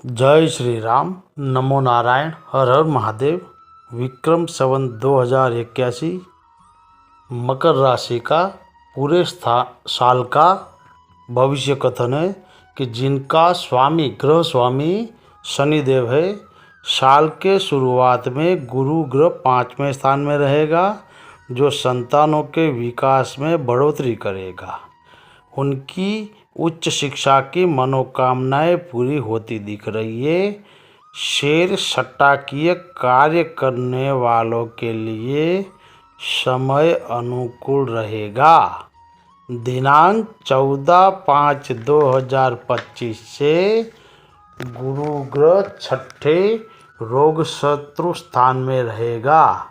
जय श्री राम। नमो नारायण। हर हर महादेव। विक्रम संवत 2081 मकर राशि का पूरे साल का भविष्य कथन है कि जिनका स्वामी ग्रह स्वामी शनिदेव है, साल के शुरुआत में गुरु ग्रह 5वें स्थान में रहेगा, जो संतानों के विकास में बढ़ोतरी करेगा। उनकी उच्च शिक्षा की मनोकामनाएं पूरी होती दिख रही है। शेर सट्टाकीय कार्य करने वालों के लिए समय अनुकूल रहेगा। दिनांक 14/5/2025 से गुरु ग्रह छठे रोग शत्रु स्थान में रहेगा।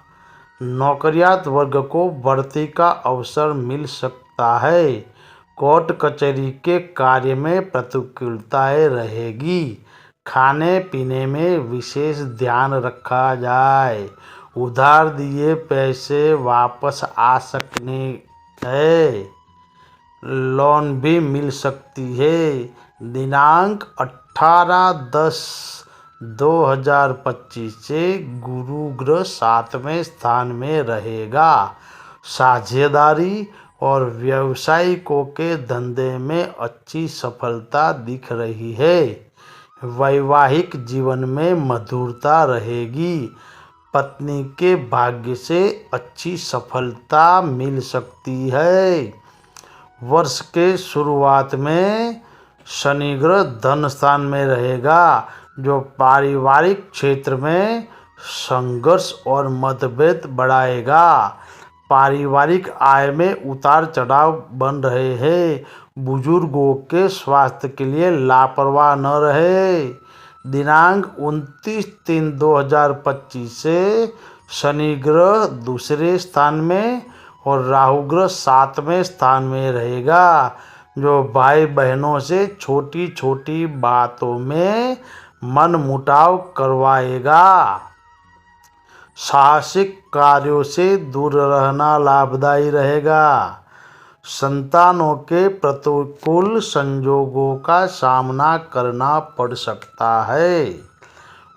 नौकरियात वर्ग को बढ़ती का अवसर मिल सकता है। कोर्ट कचहरी के कार्य में प्रतिकूलताएं रहेगी। खाने पीने में विशेष ध्यान रखा जाए। उधार दिए पैसे वापस आ सकने हैं। लोन भी मिल सकती है। दिनांक 18/10/2025 से गुरु ग्रह 7वें स्थान में रहेगा। साझेदारी और व्यवसायिकों के धंधे में अच्छी सफलता दिख रही है। वैवाहिक जीवन में मधुरता रहेगी। पत्नी के भाग्य से अच्छी सफलता मिल सकती है। वर्ष के शुरुआत में शनि ग्रह धन स्थान में रहेगा, जो पारिवारिक क्षेत्र में संघर्ष और मतभेद बढ़ाएगा। पारिवारिक आय में उतार चढ़ाव बन रहे हैं। बुजुर्गों के स्वास्थ्य के लिए लापरवाह न रहे। दिनांक 29/3/2025 से शनि ग्रह दूसरे स्थान में और राहु ग्रह 7वें स्थान में रहेगा, जो भाई बहनों से छोटी छोटी बातों में मनमुटाव करवाएगा। साहसिक कार्यों से दूर रहना लाभदायी रहेगा। संतानों के प्रतिकूल संजोगों का सामना करना पड़ सकता है।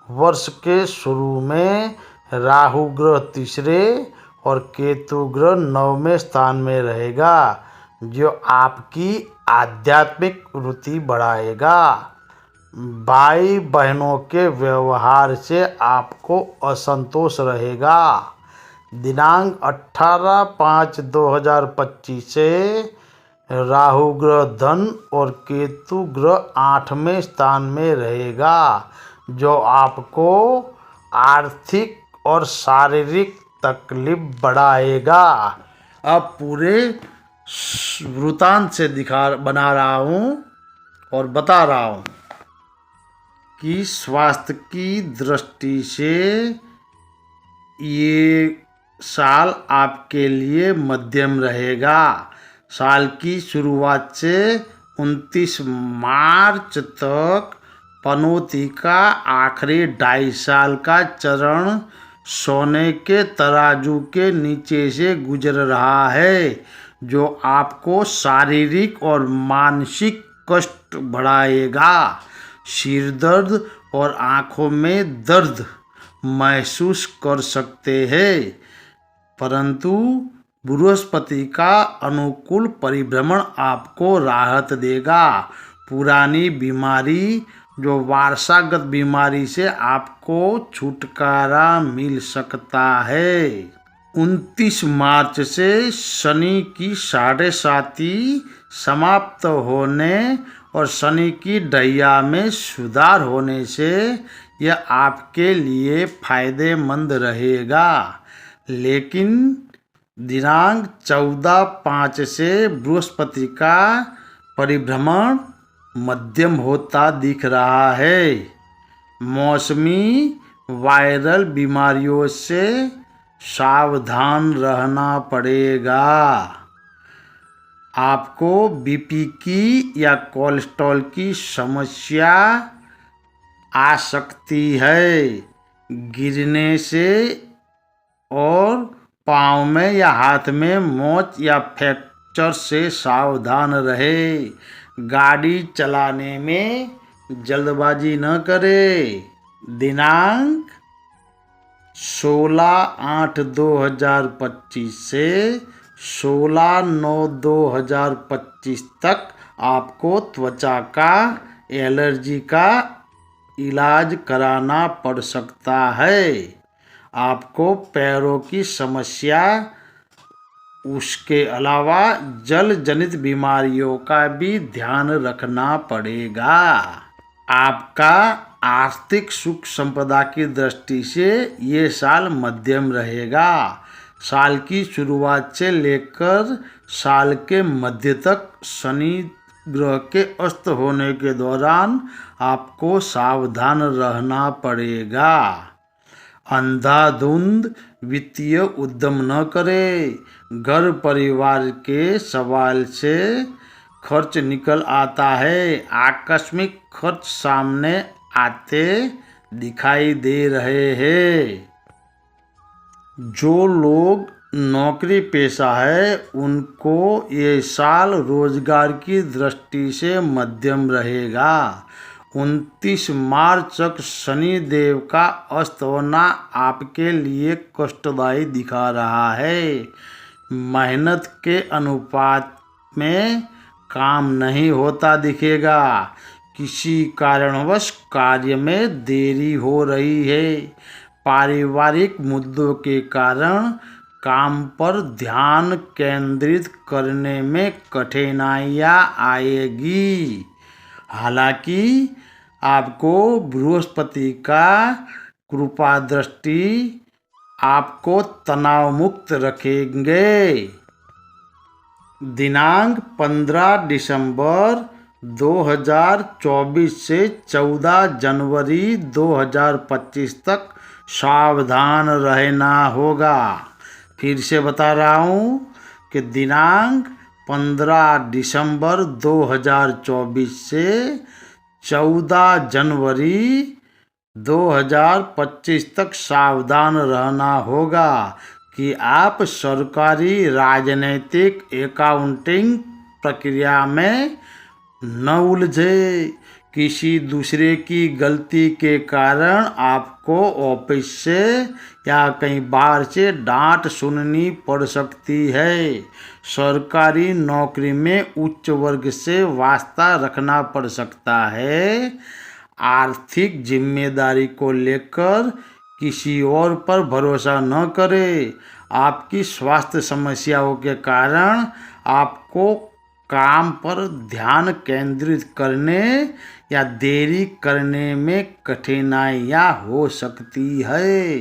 वर्ष के शुरू में राहु ग्रह तीसरे और केतु ग्रह 9वें स्थान में रहेगा, जो आपकी आध्यात्मिक रुचि बढ़ाएगा। भाई बहनों के व्यवहार से आपको असंतोष रहेगा। दिनांक 18/5/2025 से राहु ग्रह धन और केतु ग्रह 8वें स्थान में रहेगा, जो आपको आर्थिक और शारीरिक तकलीफ बढ़ाएगा। अब पूरे वृत्तांत से बना रहा हूँ और बता रहा हूँ कि स्वास्थ्य की दृष्टि से ये साल आपके लिए मध्यम रहेगा। साल की शुरुआत से 29 मार्च तक पनौती का आखिरी 2.5 साल का चरण सोने के तराजू के नीचे से गुजर रहा है, जो आपको शारीरिक और मानसिक कष्ट बढ़ाएगा। सिर दर्द और आँखों में दर्द महसूस कर सकते हैं, परंतु बृहस्पति का अनुकूल परिभ्रमण आपको राहत देगा। पुरानी बीमारी, जो वारसागत बीमारी से आपको छुटकारा मिल सकता है। 29 मार्च से शनि की 7.5 समाप्त होने और शनि की ढैया में सुधार होने से यह आपके लिए फायदेमंद रहेगा। लेकिन दिनांक 14/5 से बृहस्पति का परिभ्रमण मध्यम होता दिख रहा है। मौसमी वायरल बीमारियों से सावधान रहना पड़ेगा। आपको बीपी की या कोलेस्ट्रॉल की समस्या आ सकती है। गिरने से और पाँव में या हाथ में मोच या फ्रैक्चर से सावधान रहे। गाड़ी चलाने में जल्दबाजी न करें। दिनांक 16/8/2025 से 16/9/2025 तक आपको त्वचा का एलर्जी का इलाज कराना पड़ सकता है। आपको पैरों की समस्या, उसके अलावा जल जनित बीमारियों का भी ध्यान रखना पड़ेगा। आपका आर्थिक सुख संपदा की दृष्टि से ये साल मध्यम रहेगा। साल की शुरुआत से लेकर साल के मध्य तक शनि ग्रह के अस्त होने के दौरान आपको सावधान रहना पड़ेगा। अंधाधुंध वित्तीय उद्यम न करें। घर परिवार के सवाल से खर्च निकल आता है। आकस्मिक खर्च सामने आते दिखाई दे रहे हैं। जो लोग नौकरी पेशा है उनको ये साल रोजगार की दृष्टि से मध्यम रहेगा। 29 मार्च तक शनि देव का अस्त होना आपके लिए कष्टदायी दिखा रहा है। मेहनत के अनुपात में काम नहीं होता दिखेगा। किसी कारणवश कार्य में देरी हो रही है। पारिवारिक मुद्दों के कारण काम पर ध्यान केंद्रित करने में कठिनाइयाँ आएगी। हालांकि आपको बृहस्पति का कृपा दृष्टि आपको तनाव मुक्त रखेंगे। दिनांक 15 दिसंबर 2024 से 14 जनवरी 2025 तक सावधान रहना होगा। फिर से बता रहा हूँ कि दिनांक 15 दिसंबर 2024 से 14 जनवरी 2025 तक सावधान रहना होगा कि आप सरकारी, राजनीतिक, अकाउंटिंग प्रक्रिया में न उलझे। किसी दूसरे की गलती के कारण आपको ऑफिस से या कहीं बाहर से डांट सुननी पड़ सकती है। सरकारी नौकरी में उच्च वर्ग से वास्ता रखना पड़ सकता है। आर्थिक जिम्मेदारी को लेकर किसी और पर भरोसा न करें। आपकी स्वास्थ्य समस्याओं के कारण आपको काम पर ध्यान केंद्रित करने या देरी करने में कठिनाइयाँ हो सकती है।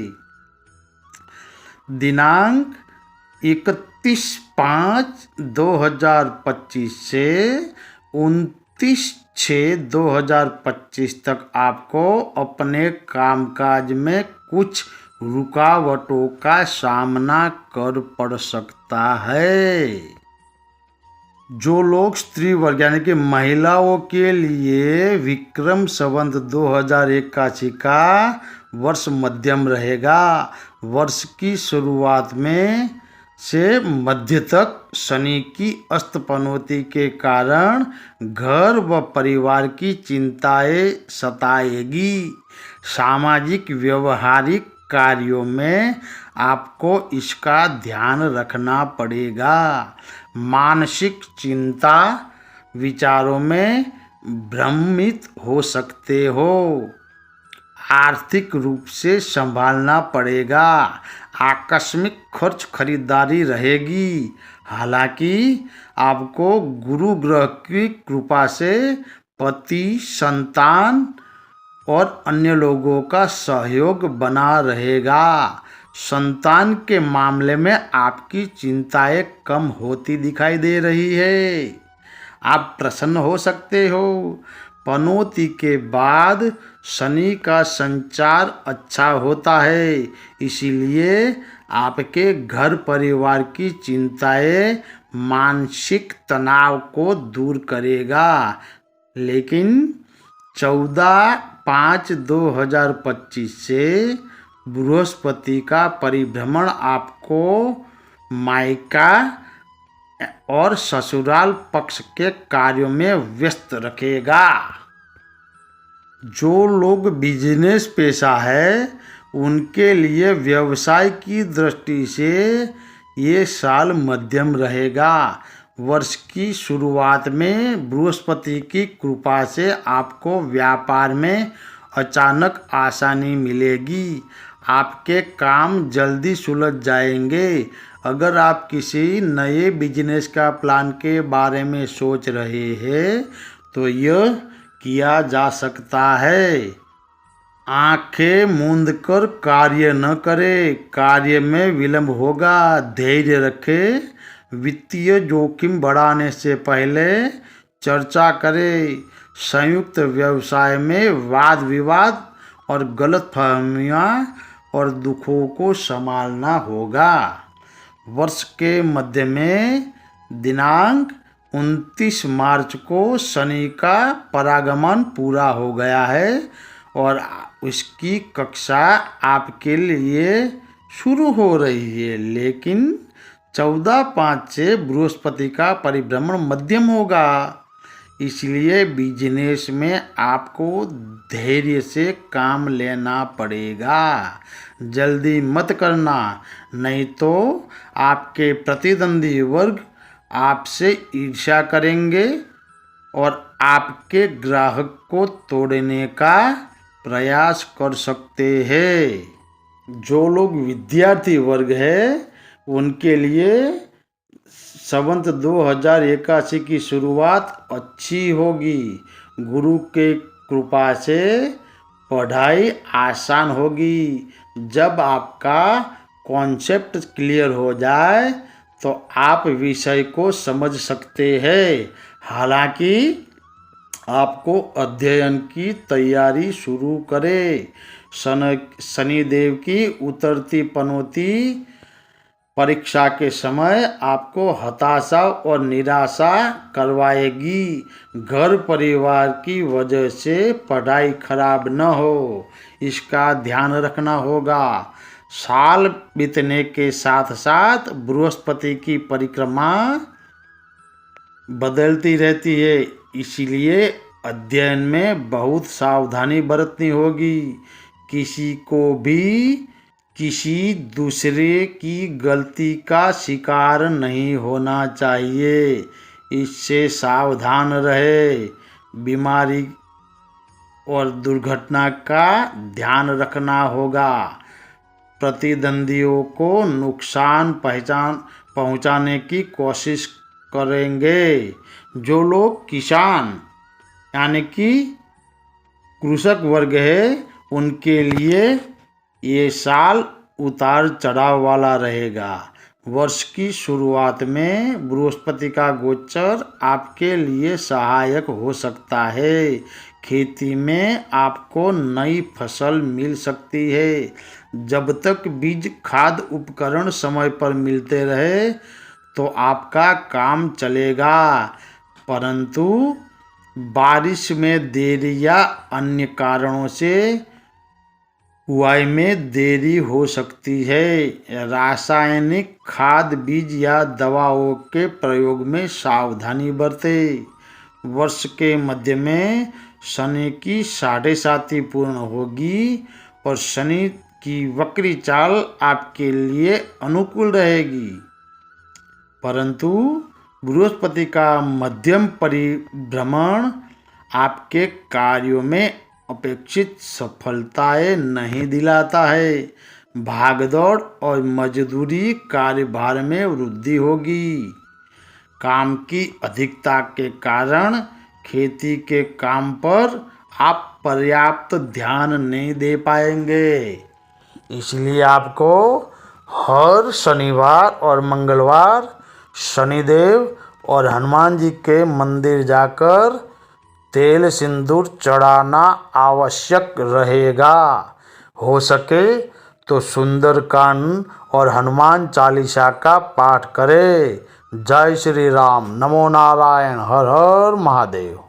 दिनांक 31/5/2025 से 29/6/2025 तक आपको अपने कामकाज में कुछ रुकावटों का सामना कर पड़ सकता है। जो लोग स्त्री वर्ग यानी कि महिलाओं के लिए विक्रम संवत 2081 का वर्ष मध्यम रहेगा। वर्ष की शुरुआत में से मध्य तक शनि की अस्त पनौती के कारण घर व परिवार की चिंताएं सताएगी। सामाजिक व्यवहारिक कार्यों में आपको इसका ध्यान रखना पड़ेगा। मानसिक चिंता, विचारों में भ्रमित हो सकते हो। आर्थिक रूप से संभालना पड़ेगा। आकस्मिक खर्च खरीदारी रहेगी। हालांकि आपको गुरु ग्रह की कृपा से पति, संतान और अन्य लोगों का सहयोग बना रहेगा। संतान के मामले में आपकी चिंताएं कम होती दिखाई दे रही है। आप प्रसन्न हो सकते हो। पनौती के बाद शनि का संचार अच्छा होता है, इसीलिए आपके घर परिवार की चिंताएं मानसिक तनाव को दूर करेगा। लेकिन 14/5/2025 से बृहस्पति का परिभ्रमण आपको मायका और ससुराल पक्ष के कार्यों में व्यस्त रखेगा। जो लोग बिजनेस पेशा है उनके लिए व्यवसाय की दृष्टि से ये साल मध्यम रहेगा। वर्ष की शुरुआत में बृहस्पति की कृपा से आपको व्यापार में अचानक आसानी मिलेगी। आपके काम जल्दी सुलझ जाएंगे। अगर आप किसी नए बिजनेस का प्लान के बारे में सोच रहे हैं तो यह किया जा सकता है। आंखें मूंद कर कार्य न करें, कार्य में विलंब होगा। धैर्य रखें। वित्तीय जोखिम बढ़ाने से पहले चर्चा करें। संयुक्त व्यवसाय में वाद विवाद और गलतफहमियां और दुखों को संभालना होगा। वर्ष के मध्य में दिनांक 29 मार्च को शनि का परागमन पूरा हो गया है और उसकी कक्षा आपके लिए शुरू हो रही है, लेकिन 14/5 से बृहस्पति का परिभ्रमण मध्यम होगा। इसलिए बिजनेस में आपको धैर्य से काम लेना पड़ेगा। जल्दी मत करना, नहीं तो आपके प्रतिद्वंदी वर्ग आपसे ईर्ष्या करेंगे और आपके ग्राहक को तोड़ने का प्रयास कर सकते हैं। जो लोग विद्यार्थी वर्ग है उनके लिए संवत 2081 की शुरुआत अच्छी होगी। गुरु के कृपा से पढ़ाई आसान होगी। जब आपका कॉन्सेप्ट क्लियर हो जाए तो आप विषय को समझ सकते हैं। हालांकि आपको अध्ययन की तैयारी शुरू करें। शनिदेव की उतरती पनौती परीक्षा के समय आपको हताशा और निराशा करवाएगी। घर परिवार की वजह से पढ़ाई खराब न हो, इसका ध्यान रखना होगा। साल बीतने के साथ साथ बृहस्पति की परिक्रमा बदलती रहती है, इसलिए अध्ययन में बहुत सावधानी बरतनी होगी। किसी को भी किसी दूसरे की गलती का शिकार नहीं होना चाहिए, इससे सावधान रहे। बीमारी और दुर्घटना का ध्यान रखना होगा। प्रतिद्वंदियों को नुकसान पहुंचाने की कोशिश करेंगे। जो लोग किसान यानी कि कृषक वर्ग है उनके लिए ये साल उतार चढ़ाव वाला रहेगा। वर्ष की शुरुआत में बृहस्पति का गोचर आपके लिए सहायक हो सकता है। खेती में आपको नई फसल मिल सकती है। जब तक बीज खाद उपकरण समय पर मिलते रहे तो आपका काम चलेगा, परंतु बारिश में देरी या अन्य कारणों से बुआई में देरी हो सकती है। रासायनिक खाद, बीज या दवाओं के प्रयोग में सावधानी बरतें। वर्ष के मध्य में शनि की 7.5 पूर्ण होगी और शनि की वक्री चाल आपके लिए अनुकूल रहेगी, परंतु बृहस्पति का मध्यम परिभ्रमण आपके कार्यों में अपेक्षित सफलताएं नहीं दिलाता है। भागदौड़ और मजदूरी कार्यभार में वृद्धि होगी। काम की अधिकता के कारण खेती के काम पर आप पर्याप्त ध्यान नहीं दे पाएंगे, इसलिए आपको हर शनिवार और मंगलवार शनिदेव और हनुमान जी के मंदिर जाकर तेल सिंदूर चढ़ाना आवश्यक रहेगा। हो सके तो सुंदरकांड और हनुमान चालीसा का पाठ करें। जय श्री राम। नमो नारायण। हर हर महादेव।